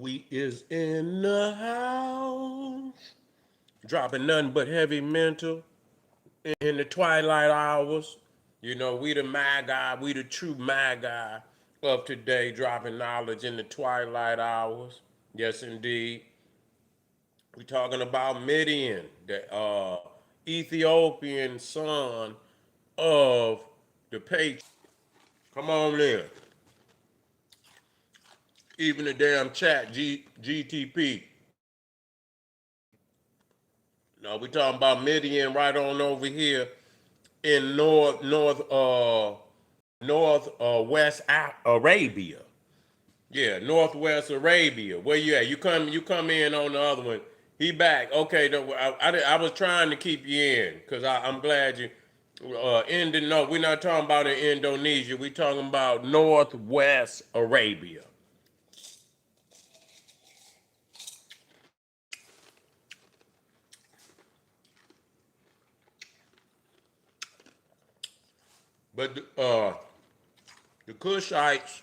We is in the house, dropping nothing but heavy mental in the twilight hours. You know, we the magi, we the true magi of today, dropping knowledge in the twilight hours. Yes, indeed. We talking about Midian, the Ethiopian son of the patriarchs. Come on in. Even the damn chat GTP. No, we talking about Midian right on over here in west Arabia. Yeah, northwest Arabia. Where you at? You come in on the other one. He back. Okay, I was trying to keep you in because I'm glad you. No, we're not talking about in Indonesia. We're talking about northwest Arabia. But the Kushites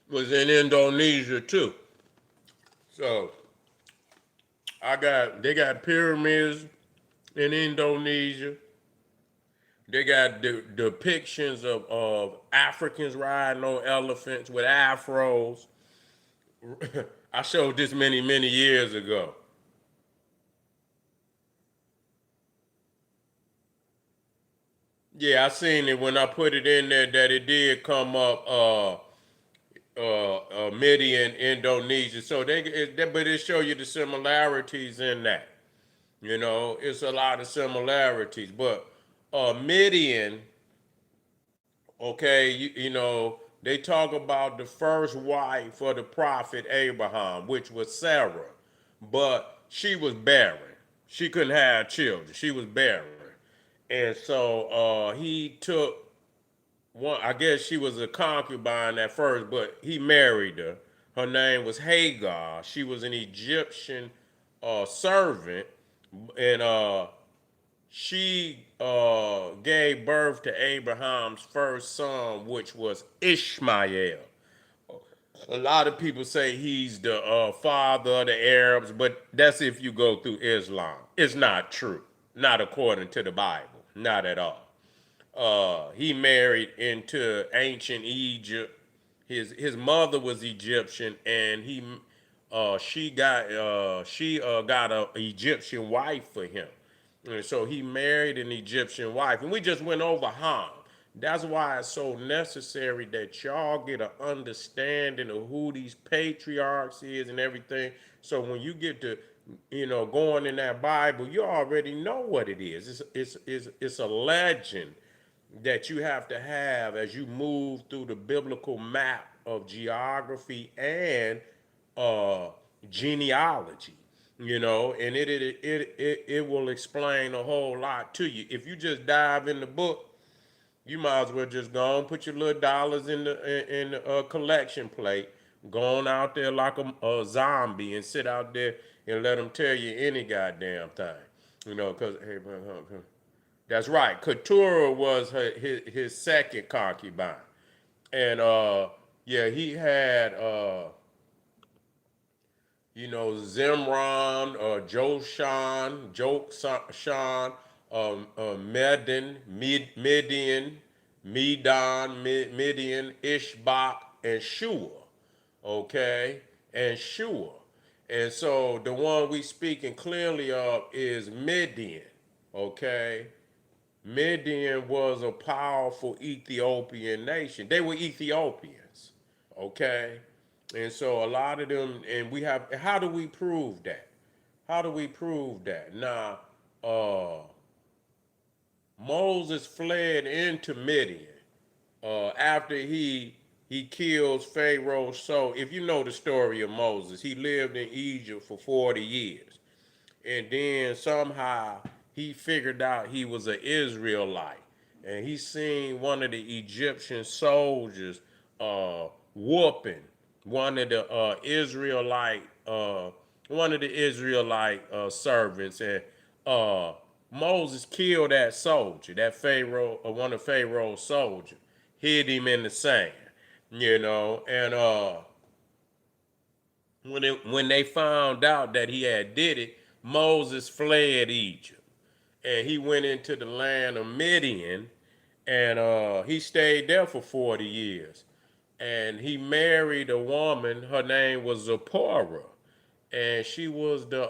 was in Indonesia too. So they got pyramids in Indonesia. They got depictions of Africans riding on elephants with afros. I showed this many years ago. Yeah, I seen it when I put it in there that it did come up Midian, Indonesia. So but it show you the similarities in that. You know, it's a lot of similarities. But Midian, okay, you know, they talk about the first wife for the prophet Abraham, which was Sarah, but she was barren. She couldn't have children. She was barren. And so he took one, I guess she was a concubine at first, but he married her. Her name was Hagar. She was an Egyptian servant, and she gave birth to Abraham's first son, which was Ishmael. A lot of people say he's the father of the Arabs, but that's if you go through Islam. It's not true, not according to the Bible, not at all. He married into ancient Egypt. His mother was Egyptian, and she got a Egyptian wife for him, and so he married an Egyptian wife. And we just went over Ham. That's why it's so necessary that y'all get an understanding of who these patriarchs is and everything. So when you get to, going in that Bible, you already know what it is. It's a legend that you have to have as you move through the biblical map of geography and uh, genealogy, and it will explain a whole lot to you. If you just dive in the book, you might as well just go and put your little dollars in the collection plate, go on out there like a zombie and sit out there and let them tell you any goddamn thing, because hey, that's right. Keturah was his second concubine. And yeah, he had Zimron, Jokshan, Midian, Ishbak, and Shua. Okay? And Shua. And so the one we speaking clearly of is Midian. Okay? Midian was a powerful Ethiopian nation. They were Ethiopians, okay? And so a lot of them, and how do we prove that? How do we prove that? Now, Moses fled into Midian after he kills Pharaoh. So if you know the story of Moses, he lived in Egypt for 40 years. And then somehow he figured out he was an Israelite, and he seen one of the Egyptian soldiers whooping one of the Israelite servants, and Moses killed that soldier, that Pharaoh, one of Pharaoh's soldiers, hid him in the sand. and when they found out that he had did it, Moses fled Egypt, and he went into the land of Midian, and he stayed there for 40 years, and he married a woman. Her name was Zipporah, and she was the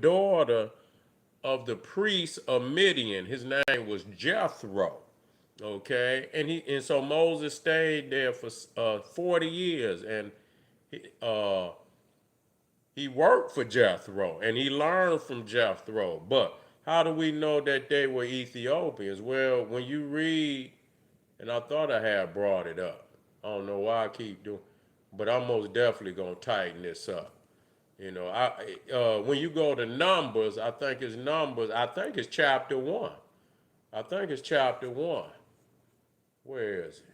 daughter of the priest of Midian. His name was Jethro. Okay, and so Moses stayed there for 40 years, and he, uh, he worked for Jethro, and he learned from Jethro. But how do we know that they were Ethiopians? Well, when you read, and I thought I had brought it up. I don't know why I keep doing, but I'm most definitely gonna tighten this up. When you go to Numbers, I think it's Numbers. I think it's chapter 1. I think it's chapter 1. Where is it?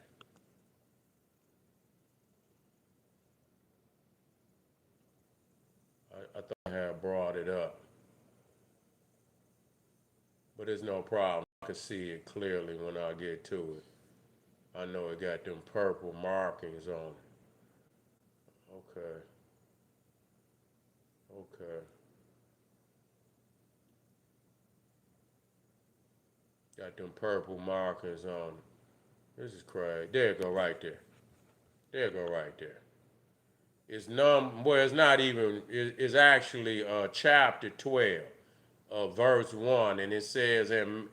I thought I had brought it up, but it's no problem. I can see it clearly when I get to it. I know it got them purple markings on it. Okay, okay. Got them purple markings on it. This is crazy. There it go right there. There it go right there. It's not even, it's actually chapter 12, verse 1, and it says, and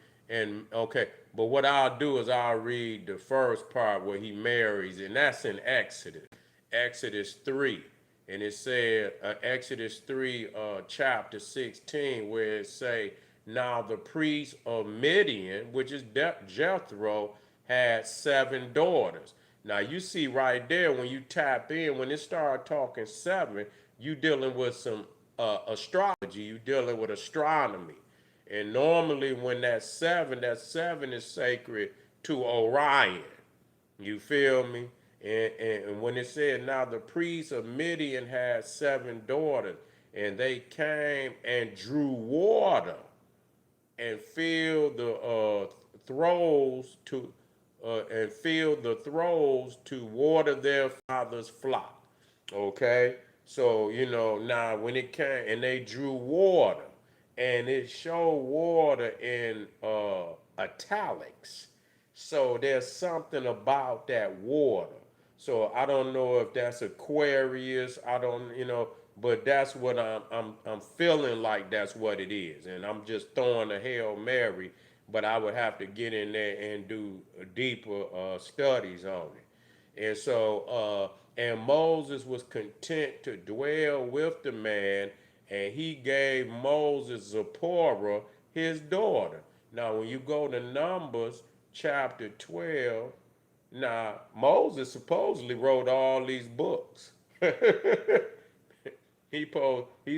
okay, but what I'll do is I'll read the first part where he marries, and that's in Exodus 3, and it said, Exodus 3, chapter 16, where it say, now the priest of Midian, which is Jethro, had 7 daughters. Now you see right there when you tap in, when it start talking 7, you dealing with some astrology, you dealing with astronomy. And normally when that seven is sacred to Orion. You feel me? And when it said, now the priest of Midian had 7 daughters, and they came and drew water and filled the throws to water their father's flock. Okay, so now when it came and they drew water, and it showed water in italics. So there's something about that water. So I don't know if that's Aquarius. I don't, but that's what I'm feeling like that's what it is. And I'm just throwing a Hail Mary, but I would have to get in there and do deeper studies on it. And Moses was content to dwell with the man, and he gave Moses Zipporah, his daughter. Now, when you go to Numbers chapter 12, now Moses supposedly wrote all these books. He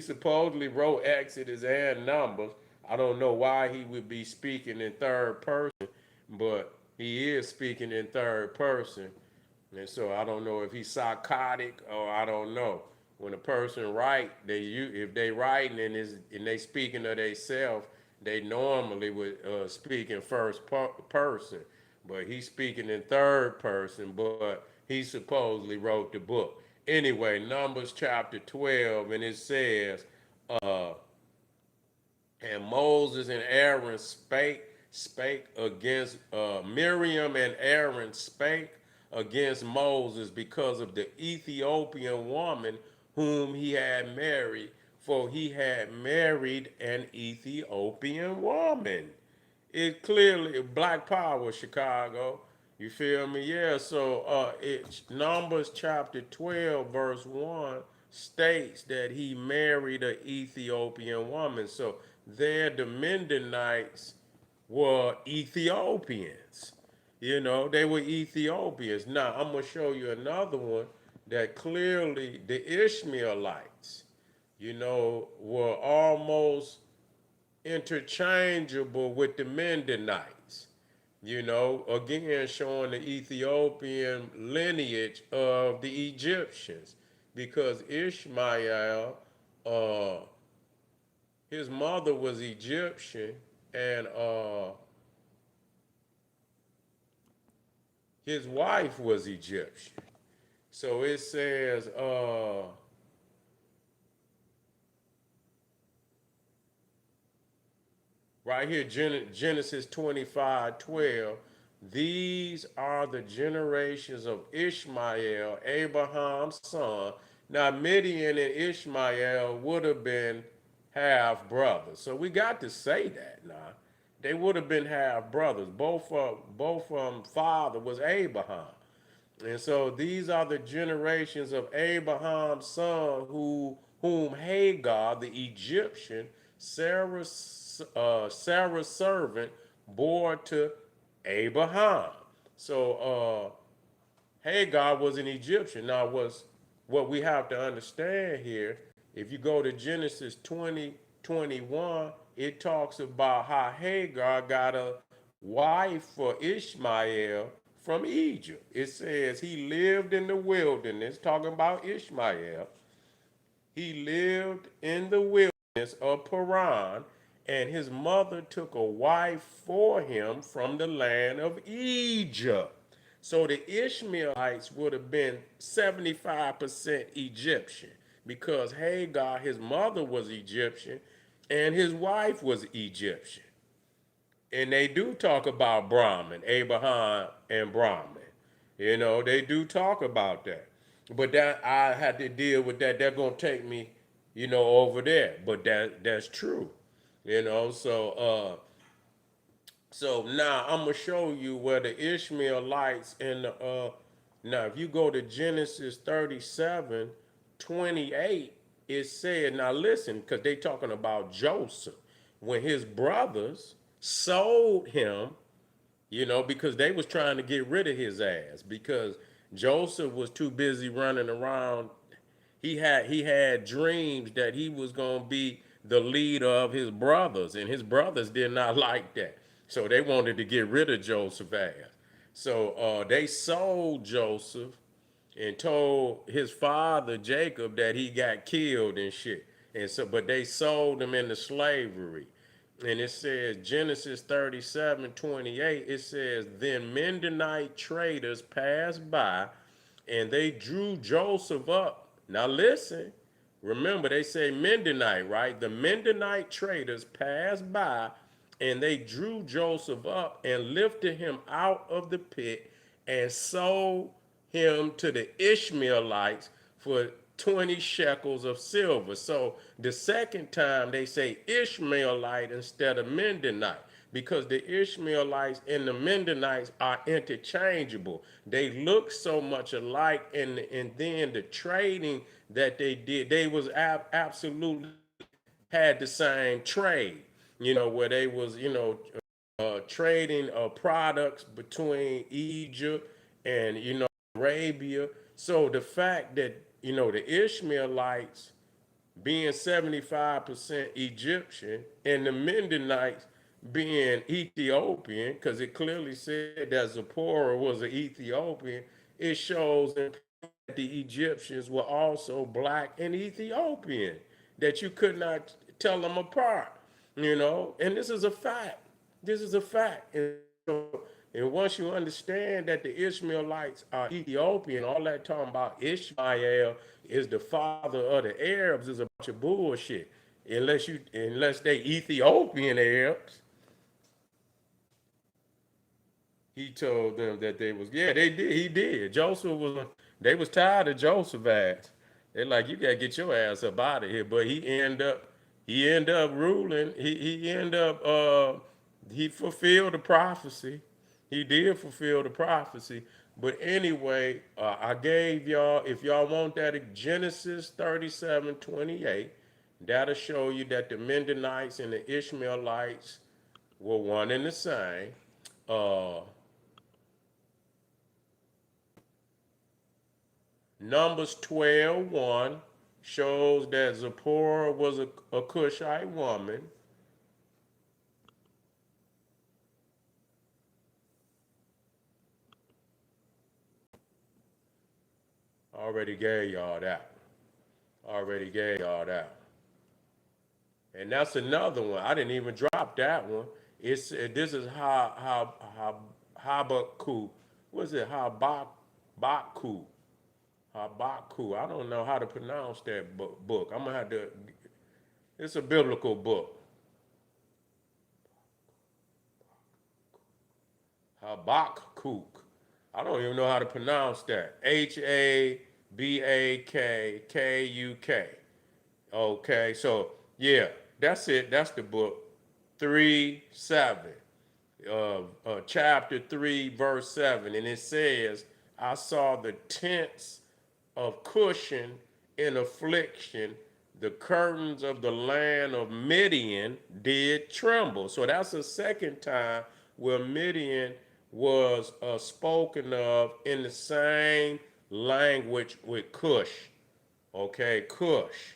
supposedly wrote Exodus and Numbers. I don't know why he would be speaking in third person, but he is speaking in third person. And so I don't know if he's psychotic or I don't know. When a person write, if they writing and they speaking of themselves, they normally would speak in first person, but he's speaking in third person. But he supposedly wrote the book. Anyway, Numbers chapter 12, and it says, uh, and Moses and Aaron spake against Miriam and Aaron spake against Moses because of the Ethiopian woman whom he had married, for he had married an Ethiopian woman. It clearly Black Power Chicago. You feel me? Yeah. So it's Numbers chapter 12 verse 1 states that he married an Ethiopian woman. So there the Midianites were Ethiopians. They were Ethiopians. Now I'm gonna show you another one that clearly the Ishmaelites, were almost interchangeable with the Midianites. Again showing the Ethiopian lineage of the Egyptians, because Ishmael, uh, his mother was Egyptian, and His wife was Egyptian. So it says, right here, Genesis 25:12. These are the generations of Ishmael, Abraham's son. Now, Midian and Ishmael would have been half brothers. So we got to say that now. They would have been half brothers. Both father was Abraham. And so these are the generations of Abraham's son, whom Hagar, the Egyptian, Sarah's servant, bore to Abraham. So Hagar was an Egyptian. Now, was what we have to understand here, if you go to Genesis 20:21, it talks about how Hagar got a wife for Ishmael from Egypt. It says he lived in the wilderness, talking about Ishmael. He lived in the wilderness of Paran, and his mother took a wife for him from the land of Egypt. So the Ishmaelites would have been 75% Egyptian because Hagar, his mother, was Egyptian and his wife was Egyptian. And they do talk about Brahman, Abraham and Brahman. You know, they do talk about that. But that I had to deal with that. They're gonna take me, over there. But that's true. So now I'm gonna show you where the Ishmaelites and the now if you go to Genesis 37:28, it said, now listen, because they talking about Joseph. When his brothers sold him, because they was trying to get rid of his ass because Joseph was too busy running around. He had dreams that he was going to be the leader of his brothers, and his brothers did not like that. So they wanted to get rid of Joseph ass. So they sold Joseph and told his father Jacob that he got killed and shit. And so, but they sold him into slavery. And it says Genesis 37:28. It says, then Midianite traders passed by, and they drew Joseph up. Now listen, remember they say Midianite, right? The Midianite traders passed by, and they drew Joseph up and lifted him out of the pit and sold him to the Ishmaelites for 20 shekels of silver. So the second time they say Ishmaelite instead of Midianite because the Ishmaelites and the Midianites are interchangeable. They look so much alike, and then the trading that they did, they was absolutely had the same trade. Where they was trading products between Egypt and Arabia. So the fact that the Ishmaelites being 75% Egyptian and the Midianites being Ethiopian, because it clearly said that Zipporah was an Ethiopian, it shows that the Egyptians were also black and Ethiopian, that you could not tell them apart, and this is a fact. This is a fact. And once you understand that the Ishmaelites are Ethiopian, all that talking about Ishmael is the father of the Arabs is a bunch of bullshit. Unless they Ethiopian Arabs, he told them that they was, yeah, they did. He did. Joseph was, they was tired of Joseph ass. They're like, you gotta get your ass up out of here. But he ended up ruling. He ended up he fulfilled the prophecy. He did fulfill the prophecy. But anyway, I gave y'all, if y'all want that, Genesis 37:28, that'll show you that the Midianites and the Ishmaelites were one and the same. Uh, Numbers 12:1 shows that Zipporah was a Cushite woman. Already gave y'all that. Already gave y'all that. And that's another one. I didn't even drop that one. This is how Habakkuk What's it? Habakkuk. Habakkuk. I don't know how to pronounce that book. I'm gonna have to. It's a biblical book. Habakkuk. I don't even know how to pronounce that. Habakkuk. Okay, so yeah, that's it. That's the book. 3:7. Chapter 3, verse 7. And it says, I saw the tents of Cushan in affliction, the curtains of the land of Midian did tremble. So that's the second time where Midian was spoken of in the same language with Cush. Okay, Cush.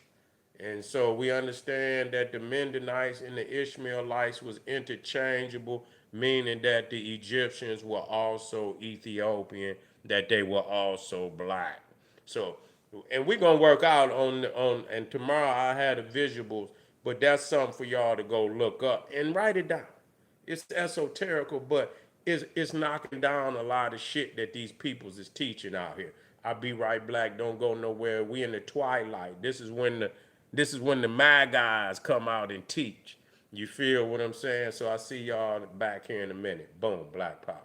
And so we understand that the Midianites and the Ishmaelites was interchangeable, meaning that the Egyptians were also Ethiopian, that they were also black. So, and we're gonna work out on and tomorrow I had the visuals, but that's something for y'all to go look up and write it down. It's esoterical, but it's knocking down a lot of shit that these peoples is teaching out here. I be right black, don't go nowhere. We in the twilight. This is when the Magi's come out and teach. You feel what I'm saying? So I see y'all back here in a minute. Boom, Black Power.